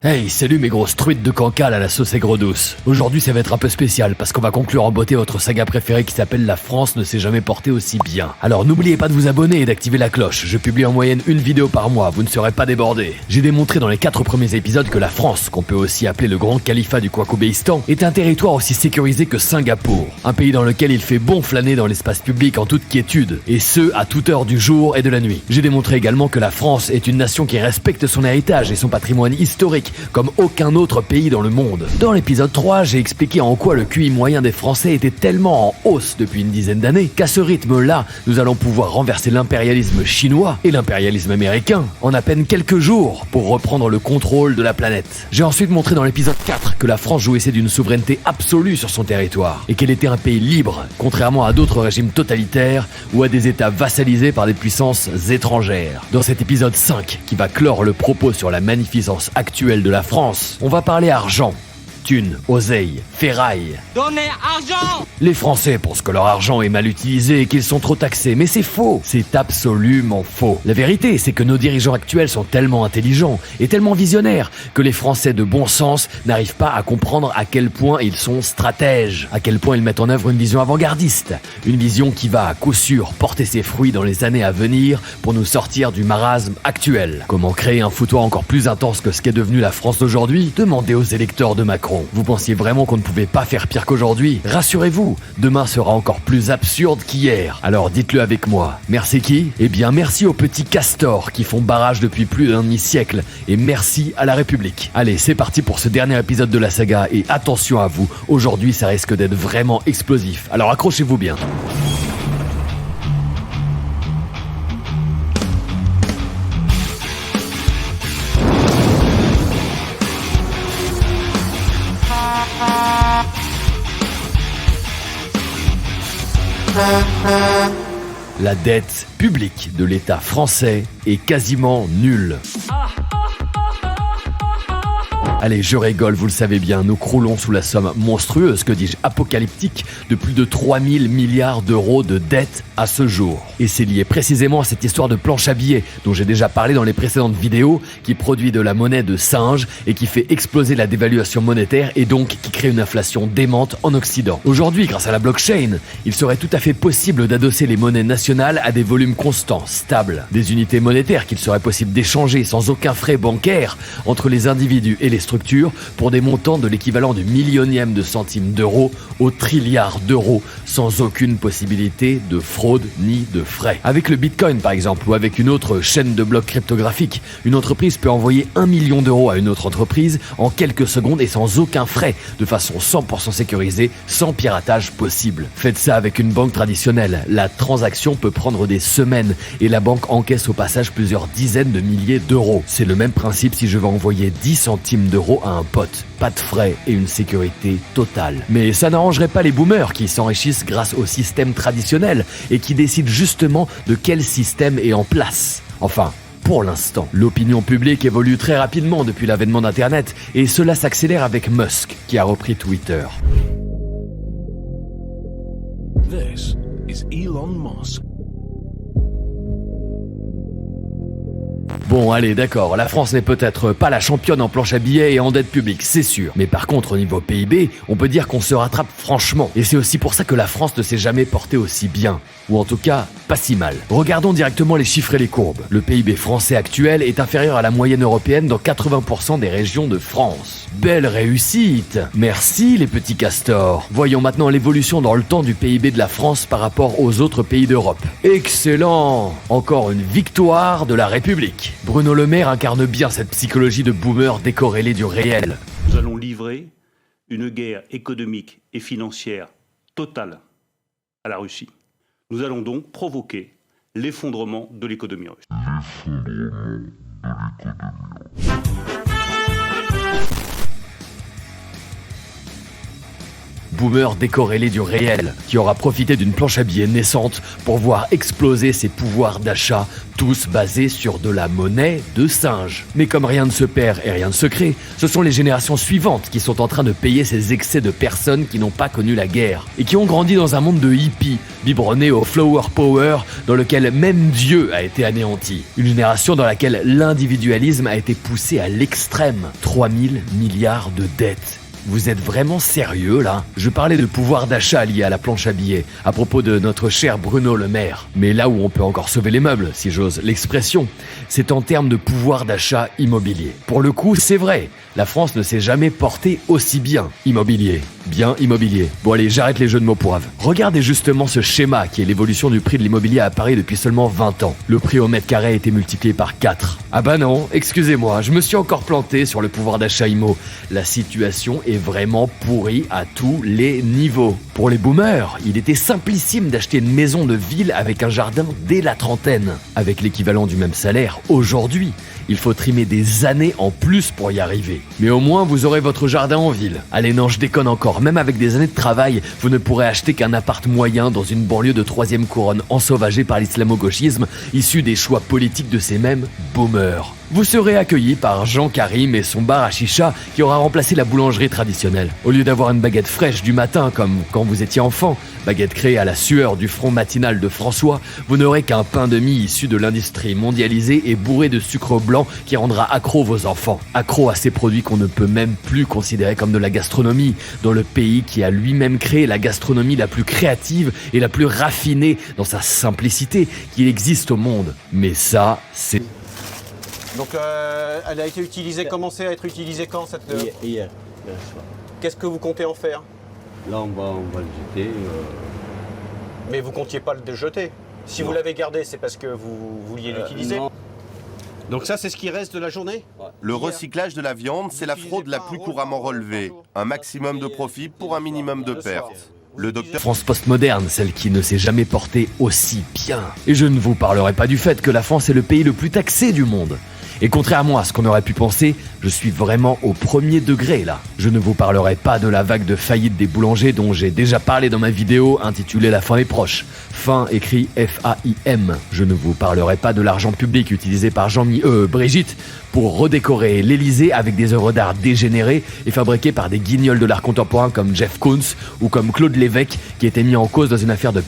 Hey, salut mes grosses truites de cancale à la sauce aigre douce. Aujourd'hui ça va être un peu spécial parce qu'on va conclure en beauté votre saga préférée qui s'appelle La France ne s'est jamais portée aussi bien. Alors n'oubliez pas de vous abonner et d'activer la cloche, je publie en moyenne une vidéo par mois, vous ne serez pas débordés. J'ai démontré dans les 4 premiers épisodes que la France, qu'on peut aussi appeler le grand califat du Kwakubéistan, est un territoire aussi sécurisé que Singapour. Un pays dans lequel il fait bon flâner dans l'espace public en toute quiétude, et ce, à toute heure du jour et de la nuit. J'ai démontré également que la France est une nation qui respecte son héritage et son patrimoine historique, comme aucun autre pays dans le monde. Dans l'épisode 3, j'ai expliqué en quoi le QI moyen des Français était tellement en hausse depuis une dizaine d'années qu'à ce rythme-là, nous allons pouvoir renverser l'impérialisme chinois et l'impérialisme américain en à peine quelques jours pour reprendre le contrôle de la planète. J'ai ensuite montré dans l'épisode 4 que la France jouissait d'une souveraineté absolue sur son territoire et qu'elle était un pays libre, contrairement à d'autres régimes totalitaires ou à des États vassalisés par des puissances étrangères. Dans cet épisode 5, qui va clore le propos sur la magnificence actuelle de la France, on va parler argent, thunes, oseille, ferraille. Donnez argent! Les Français pensent que leur argent est mal utilisé et qu'ils sont trop taxés, mais c'est faux, c'est absolument faux. La vérité, c'est que nos dirigeants actuels sont tellement intelligents et tellement visionnaires que les Français de bon sens n'arrivent pas à comprendre à quel point ils sont stratèges, à quel point ils mettent en œuvre une vision avant-gardiste, une vision qui va à coup sûr porter ses fruits dans les années à venir pour nous sortir du marasme actuel. Comment créer un foutoir encore plus intense que ce qu'est devenu la France d'aujourd'hui? Demandez aux électeurs de Macron. Vous pensiez vraiment qu'on ne pouvait pas faire pire qu'aujourd'hui? Rassurez-vous, demain sera encore plus absurde qu'hier. Alors dites-le avec moi. Merci qui? Eh bien merci aux petits castors qui font barrage depuis plus d'un demi-siècle. Et merci à la République. Allez, c'est parti pour ce dernier épisode de la saga. Et attention à vous, aujourd'hui ça risque d'être vraiment explosif. Alors accrochez-vous bien. La dette publique de l'État français est quasiment nulle. Allez, je rigole, vous le savez bien, nous croulons sous la somme monstrueuse, que dis-je, apocalyptique, de plus de 3000 milliards d'euros de dette à ce jour. Et c'est lié précisément à cette histoire de planche à billets, dont j'ai déjà parlé dans les précédentes vidéos, qui produit de la monnaie de singe et qui fait exploser la dévaluation monétaire et donc qui crée une inflation démente en Occident. Aujourd'hui, grâce à la blockchain, il serait tout à fait possible d'adosser les monnaies nationales à des volumes constants, stables, des unités monétaires qu'il serait possible d'échanger sans aucun frais bancaire entre les individus et les structures pour des montants de l'équivalent du millionième de centime d'euro au trilliard d'euros sans aucune possibilité de fraude ni de frais. Avec le Bitcoin par exemple ou avec une autre chaîne de blocs cryptographiques, une entreprise peut envoyer 1 million d'euros à une autre entreprise en quelques secondes et sans aucun frais, de façon 100% sécurisée, sans piratage possible. Faites ça avec une banque traditionnelle, la transaction peut prendre des semaines et la banque encaisse au passage plusieurs dizaines de milliers d'euros. C'est le même principe si je veux envoyer 10 centimes d'euros à un pote. Pas de frais et une sécurité totale. Mais ça n'arrangerait pas les boomers qui s'enrichissent grâce au système traditionnel et qui décident justement de quel système est en place. Enfin, pour l'instant, l'opinion publique évolue très rapidement depuis l'avènement d'Internet et cela s'accélère avec Musk qui a repris Twitter. This is Elon Musk. Bon, allez, d'accord, la France n'est peut-être pas la championne en planche à billets et en dette publique, c'est sûr. Mais par contre, au niveau PIB, on peut dire qu'on se rattrape franchement. Et c'est aussi pour ça que la France ne s'est jamais portée aussi bien. Ou en tout cas, pas si mal. Regardons directement les chiffres et les courbes. Le PIB français actuel est inférieur à la moyenne européenne dans 80% des régions de France. Belle réussite! Merci les petits castors. Voyons maintenant l'évolution dans le temps du PIB de la France par rapport aux autres pays d'Europe. Excellent! Encore une victoire de la République. Bruno Le Maire incarne bien cette psychologie de boomer décorrélé du réel. Nous allons livrer une guerre économique et financière totale à la Russie. Nous allons donc provoquer l'effondrement de l'économie russe. boomer décorrélé du réel, qui aura profité d'une planche à billets naissante pour voir exploser ses pouvoirs d'achat, tous basés sur de la monnaie de singe. Mais comme rien ne se perd et rien ne se crée, ce sont les générations suivantes qui sont en train de payer ces excès de personnes qui n'ont pas connu la guerre, et qui ont grandi dans un monde de hippies, biberonnés au flower power, dans lequel même Dieu a été anéanti. Une génération dans laquelle l'individualisme a été poussé à l'extrême. 3000 milliards de dettes. Vous êtes vraiment sérieux là? Je parlais de pouvoir d'achat lié à la planche à billets, à propos de notre cher Bruno Le Maire. Mais là où on peut encore sauver les meubles, si j'ose l'expression, c'est en termes de pouvoir d'achat immobilier. Pour le coup, c'est vrai, la France ne s'est jamais portée aussi bien immobilier. Bien immobilier. Bon allez, j'arrête les jeux de mots pourraves. Regardez justement ce schéma qui est l'évolution du prix de l'immobilier à Paris depuis seulement 20 ans. Le prix au mètre carré a été multiplié par 4. Ah bah non, excusez-moi, je me suis encore planté sur le pouvoir d'achat immo. La situation est vraiment pourrie à tous les niveaux. Pour les boomers, il était simplissime d'acheter une maison de ville avec un jardin dès la trentaine. Avec l'équivalent du même salaire, aujourd'hui, il faut trimer des années en plus pour y arriver. Mais au moins, vous aurez votre jardin en ville. Allez, non, je déconne encore. Même avec des années de travail, vous ne pourrez acheter qu'un appart moyen dans une banlieue de 3e couronne ensauvagée par l'islamo-gauchisme, issu des choix politiques de ces mêmes boomers. Vous serez accueilli par Jean Karim et son bar à chicha qui aura remplacé la boulangerie traditionnelle. Au lieu d'avoir une baguette fraîche du matin comme quand vous étiez enfant, baguette créée à la sueur du front matinal de François, vous n'aurez qu'un pain de mie issu de l'industrie mondialisée et bourré de sucre blanc qui rendra accro vos enfants. Accro à ces produits qu'on ne peut même plus considérer comme de la gastronomie, dans le pays qui a lui-même créé la gastronomie la plus créative et la plus raffinée dans sa simplicité qu'il existe au monde. Mais ça, c'est... Donc elle a été utilisée, commencé à être utilisée quand cette... Hier soir. Qu'est-ce que vous comptez en faire? Là, on va le jeter. Mais vous comptiez pas le jeter. Si vous l'avez gardé, c'est parce que vous vouliez l'utiliser. Non. Donc ça, c'est ce qui reste de la journée? Le recyclage de la viande, c'est la fraude la plus couramment relevée. Un maximum de profit pour un minimum de pertes. Le docteur... France postmoderne, celle qui ne s'est jamais portée aussi bien. Et je ne vous parlerai pas du fait que la France est le pays le plus taxé du monde. Et contrairement à ce qu'on aurait pu penser, je suis vraiment au premier degré là. Je ne vous parlerai pas de la vague de faillite des boulangers dont j'ai déjà parlé dans ma vidéo intitulée La fin est proche. Fin écrit F-A-I-M. Je ne vous parlerai pas de l'argent public utilisé par Brigitte pour redécorer l'Elysée avec des œuvres d'art dégénérées et fabriquées par des guignols de l'art contemporain comme Jeff Koons ou comme Claude Lévesque qui était mis en cause dans une affaire de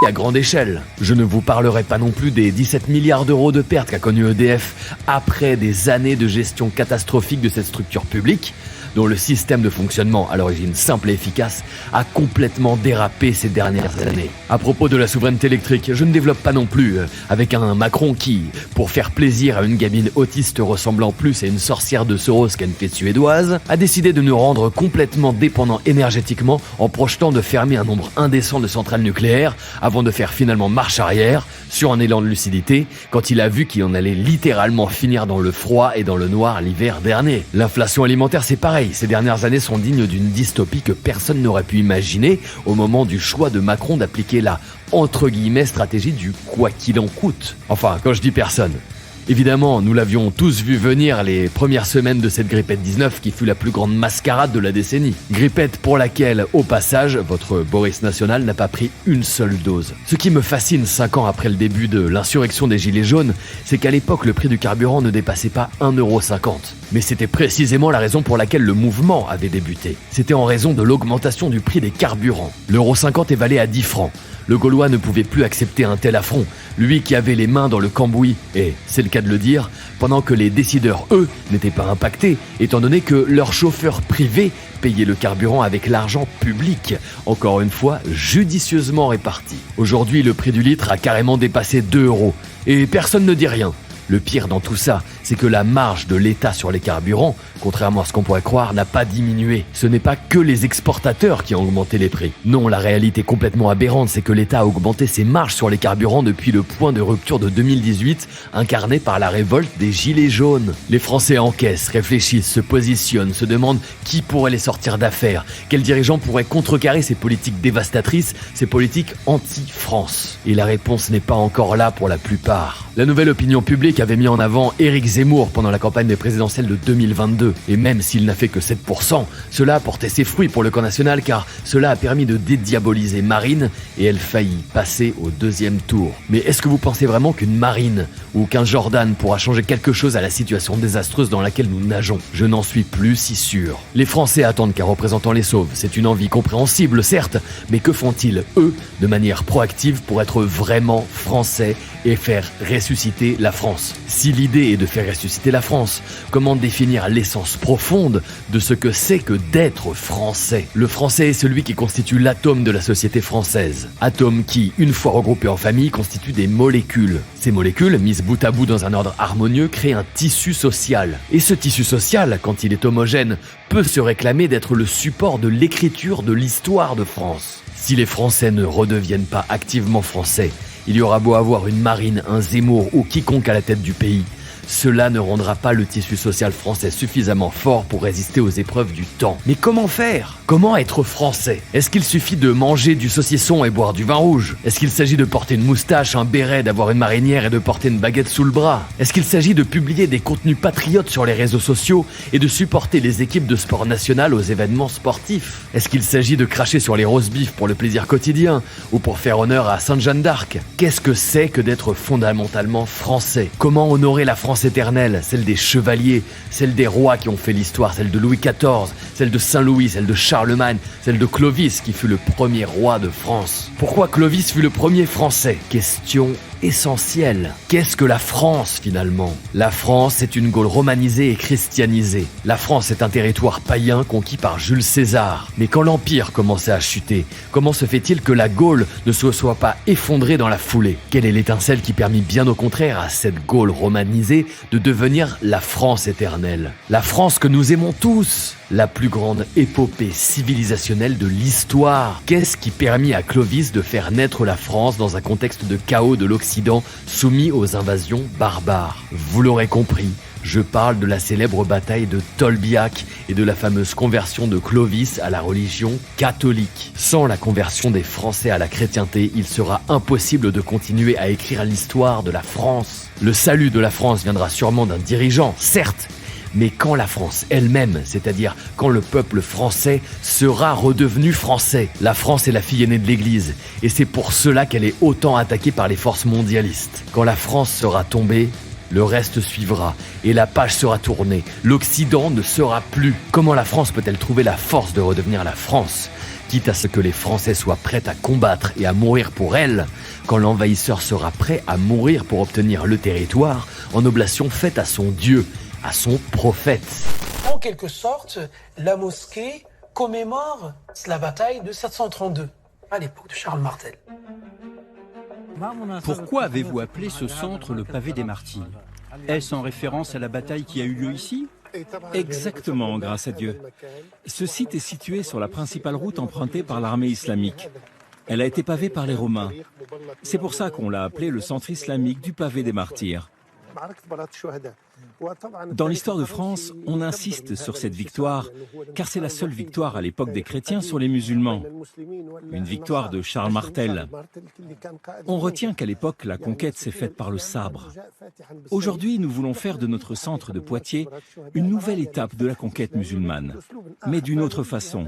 à grande échelle. Je ne vous parlerai pas non plus des 17 milliards d'euros de pertes qu'a connu EDF après des années de gestion catastrophique de cette structure publique, dont le système de fonctionnement, à l'origine simple et efficace, a complètement dérapé ces dernières années. À propos de la souveraineté électrique, je ne développe pas non plus, avec un Macron qui, pour faire plaisir à une gamine autiste ressemblant plus à une sorcière de Soros qu'à une fée suédoise, a décidé de nous rendre complètement dépendants énergétiquement en projetant de fermer un nombre indécent de centrales nucléaires avant de faire finalement marche arrière, sur un élan de lucidité, quand il a vu qu'il en allait littéralement finir dans le froid et dans le noir l'hiver dernier. L'inflation alimentaire, c'est pareil. Ces dernières années sont dignes d'une dystopie que personne n'aurait pu imaginer au moment du choix de Macron d'appliquer la entre guillemets stratégie du quoi qu'il en coûte. Enfin, quand je dis personne, évidemment, nous l'avions tous vu venir les premières semaines de cette grippette 19 qui fut la plus grande mascarade de la décennie. Grippette pour laquelle, au passage, votre Boris national n'a pas pris une seule dose. Ce qui me fascine 5 ans après le début de l'insurrection des Gilets jaunes, c'est qu'à l'époque, le prix du carburant ne dépassait pas 1,50 €. Mais c'était précisément la raison pour laquelle le mouvement avait débuté. C'était en raison de l'augmentation du prix des carburants. L'euro 50 est valé à 10 francs. Le Gaulois ne pouvait plus accepter un tel affront, lui qui avait les mains dans le cambouis, et, c'est le cas de le dire, pendant que les décideurs, eux, n'étaient pas impactés, étant donné que leurs chauffeurs privés payaient le carburant avec l'argent public, encore une fois judicieusement réparti. Aujourd'hui, le prix du litre a carrément dépassé 2 €, et personne ne dit rien. Le pire dans tout ça, c'est que la marge de l'État sur les carburants, contrairement à ce qu'on pourrait croire, n'a pas diminué. Ce n'est pas que les exportateurs qui ont augmenté les prix. Non, la réalité complètement aberrante, c'est que l'État a augmenté ses marges sur les carburants depuis le point de rupture de 2018, incarné par la révolte des Gilets jaunes. Les Français encaissent, réfléchissent, se positionnent, se demandent qui pourrait les sortir d'affaires, quels dirigeants pourraient contrecarrer ces politiques dévastatrices, ces politiques anti-France. Et la réponse n'est pas encore là pour la plupart. La nouvelle opinion publique dossier qu'avait mis en avant Éric Zemmour pendant la campagne des présidentielles de 2022. Et même s'il n'a fait que 7%, cela a porté ses fruits pour le camp national car cela a permis de dédiaboliser Marine et elle faillit passer au deuxième tour. Mais est-ce que vous pensez vraiment qu'une Marine ou qu'un Jordan pourra changer quelque chose à la situation désastreuse dans laquelle nous nageons? Je n'en suis plus si sûr. Les Français attendent qu'un représentant les sauve. C'est une envie compréhensible, certes, mais que font-ils, eux, de manière proactive pour être vraiment français et faire ressusciter la France? Si l'idée est de faire ressusciter la France, comment définir l'essence profonde de ce que c'est que d'être français? Le français est celui qui constitue l'atome de la société française. Atome qui, une fois regroupé en famille, constitue des molécules. Ces molécules, mises bout à bout dans un ordre harmonieux, créent un tissu social. Et ce tissu social, quand il est homogène, peut se réclamer d'être le support de l'écriture de l'histoire de France. Si les Français ne redeviennent pas activement français, il y aura beau avoir une Marine, un Zemmour ou quiconque à la tête du pays, cela ne rendra pas le tissu social français suffisamment fort pour résister aux épreuves du temps. Mais comment faire? Comment être français? Est-ce qu'il suffit de manger du saucisson et boire du vin rouge? Est-ce qu'il s'agit de porter une moustache, un béret, d'avoir une marinière et de porter une baguette sous le bras? Est-ce qu'il s'agit de publier des contenus patriotes sur les réseaux sociaux et de supporter les équipes de sport national aux événements sportifs? Est-ce qu'il s'agit de cracher sur les roast beef pour le plaisir quotidien ou pour faire honneur à Sainte Jeanne d'Arc? Qu'est-ce que c'est que d'être fondamentalement français? Comment honorer la France éternelle, celle des chevaliers, celle des rois qui ont fait l'histoire, celle de Louis XIV, celle de Saint-Louis, celle de Charlemagne, celle de Clovis qui fut le premier roi de France? Pourquoi Clovis fut le premier français? Question essentielle. Qu'est-ce que la France finalement? La France est une Gaule romanisée et christianisée. La France est un territoire païen conquis par Jules César. Mais quand l'Empire commençait à chuter, comment se fait-il que la Gaule ne se soit pas effondrée dans la foulée? Quelle est l'étincelle qui permit bien au contraire à cette Gaule romanisée de devenir la France éternelle? La France que nous aimons tous, la plus grande épopée civilisationnelle de l'histoire. Qu'est-ce qui permit à Clovis de faire naître la France dans un contexte de chaos de l'Occident soumis aux invasions barbares? Vous l'aurez compris, je parle de la célèbre bataille de Tolbiac et de la fameuse conversion de Clovis à la religion catholique. Sans la conversion des Français à la chrétienté, il sera impossible de continuer à écrire l'histoire de la France. Le salut de la France viendra sûrement d'un dirigeant, certes, mais quand la France elle-même, c'est-à-dire quand le peuple français sera redevenu français. La France est la fille aînée de l'Église, et c'est pour cela qu'elle est autant attaquée par les forces mondialistes. Quand la France sera tombée, le reste suivra, et la page sera tournée. L'Occident ne sera plus. Comment la France peut-elle trouver la force de redevenir la France, quitte à ce que les Français soient prêts à combattre et à mourir pour elle, quand l'envahisseur sera prêt à mourir pour obtenir le territoire en oblation faite à son Dieu, à son prophète? En quelque sorte, la mosquée commémore la bataille de 732, à l'époque de Charles Martel. Pourquoi avez-vous appelé ce centre le pavé des martyrs? Est-ce en référence à la bataille qui a eu lieu ici? Exactement, grâce à Dieu. Ce site est situé sur la principale route empruntée par l'armée islamique. Elle a été pavée par les Romains. C'est pour ça qu'on l'a appelé le centre islamique du pavé des martyrs. Dans l'histoire de France, on insiste sur cette victoire, car c'est la seule victoire à l'époque des chrétiens sur les musulmans. Une victoire de Charles Martel. On retient qu'à l'époque, la conquête s'est faite par le sabre. Aujourd'hui, nous voulons faire de notre centre de Poitiers une nouvelle étape de la conquête musulmane, mais d'une autre façon.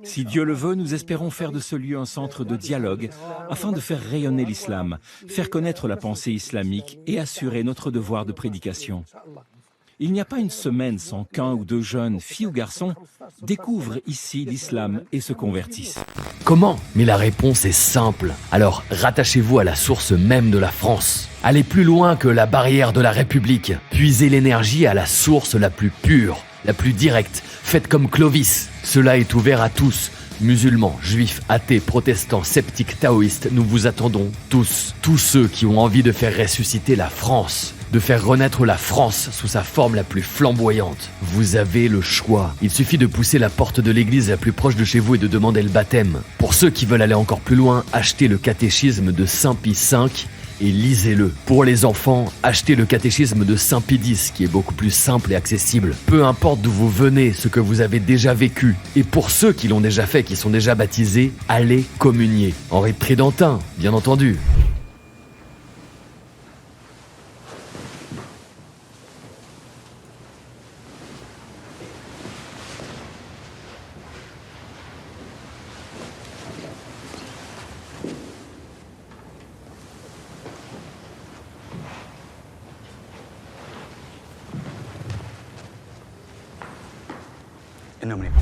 Si Dieu le veut, nous espérons faire de ce lieu un centre de dialogue afin de faire rayonner l'islam, faire connaître la pensée islamique et assurer notre devoir de prédication. Il n'y a pas une semaine sans qu'un ou deux jeunes, filles ou garçons, découvrent ici l'islam et se convertissent. Comment? Mais la réponse est simple. Alors, rattachez-vous à la source même de la France. Allez plus loin que la barrière de la République. Puisez l'énergie à la source la plus pure, la plus directe. Faites comme Clovis. Cela est ouvert à tous. Musulmans, juifs, athées, protestants, sceptiques, taoïstes, nous vous attendons tous. Tous ceux qui ont envie de faire ressusciter la France, de faire renaître la France sous sa forme la plus flamboyante. Vous avez le choix. Il suffit de pousser la porte de l'église la plus proche de chez vous et de demander le baptême. Pour ceux qui veulent aller encore plus loin, achetez le catéchisme de Saint Pie V et lisez-le. Pour les enfants, achetez le catéchisme de Saint Pie X qui est beaucoup plus simple et accessible. Peu importe d'où vous venez, ce que vous avez déjà vécu. Et pour ceux qui l'ont déjà fait, qui sont déjà baptisés, allez communier. En rite tridentin, bien entendu.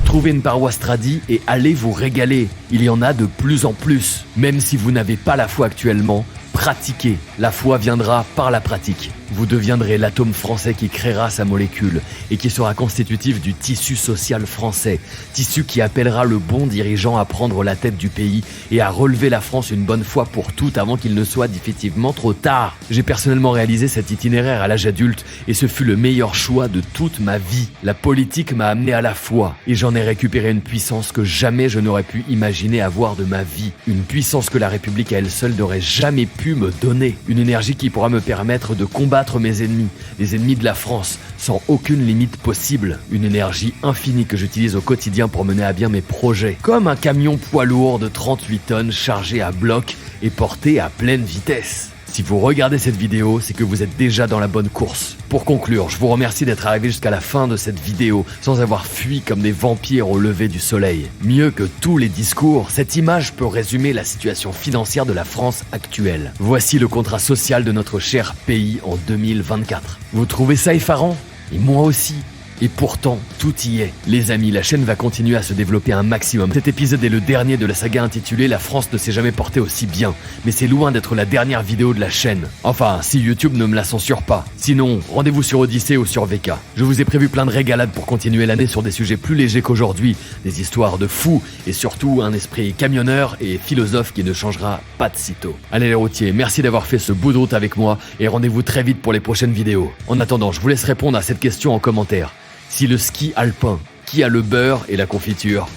Trouvez une paroisse tradie et allez vous régaler. Il y en a de plus en plus. Même si vous n'avez pas la foi actuellement, pratiquez. La foi viendra par la pratique. Vous deviendrez l'atome français qui créera sa molécule et qui sera constitutif du tissu social français. Tissu qui appellera le bon dirigeant à prendre la tête du pays et à relever la France une bonne fois pour toutes avant qu'il ne soit définitivement trop tard. J'ai personnellement réalisé cet itinéraire à l'âge adulte et ce fut le meilleur choix de toute ma vie. La politique m'a amené à la foi et j'en ai récupéré une puissance que jamais je n'aurais pu imaginer avoir de ma vie. Une puissance que la République à elle seule n'aurait jamais pu me donner. Une énergie qui pourra me permettre de combattre mes ennemis, les ennemis de la France, sans aucune limite possible. Une énergie infinie que j'utilise au quotidien pour mener à bien mes projets. Comme un camion poids lourd de 38 tonnes chargé à bloc et porté à pleine vitesse. Si vous regardez cette vidéo, c'est que vous êtes déjà dans la bonne course. Pour conclure, je vous remercie d'être arrivé jusqu'à la fin de cette vidéo sans avoir fui comme des vampires au lever du soleil. Mieux que tous les discours, cette image peut résumer la situation financière de la France actuelle. Voici le contrat social de notre cher pays en 2024. Vous trouvez ça effarant ? Et moi aussi. Et pourtant, tout y est. Les amis, la chaîne va continuer à se développer un maximum. Cet épisode est le dernier de la saga intitulée « La France ne s'est jamais portée aussi bien ». Mais c'est loin d'être la dernière vidéo de la chaîne. Enfin, si YouTube ne me la censure pas. Sinon, rendez-vous sur Odyssée ou sur VK. Je vous ai prévu plein de régalades pour continuer l'année sur des sujets plus légers qu'aujourd'hui. Des histoires de fous et surtout un esprit camionneur et philosophe qui ne changera pas de sitôt. Allez les routiers, merci d'avoir fait ce bout de route avec moi et rendez-vous très vite pour les prochaines vidéos. En attendant, je vous laisse répondre à cette question en commentaire. Si le ski alpin, qui a le beurre et la confiture ?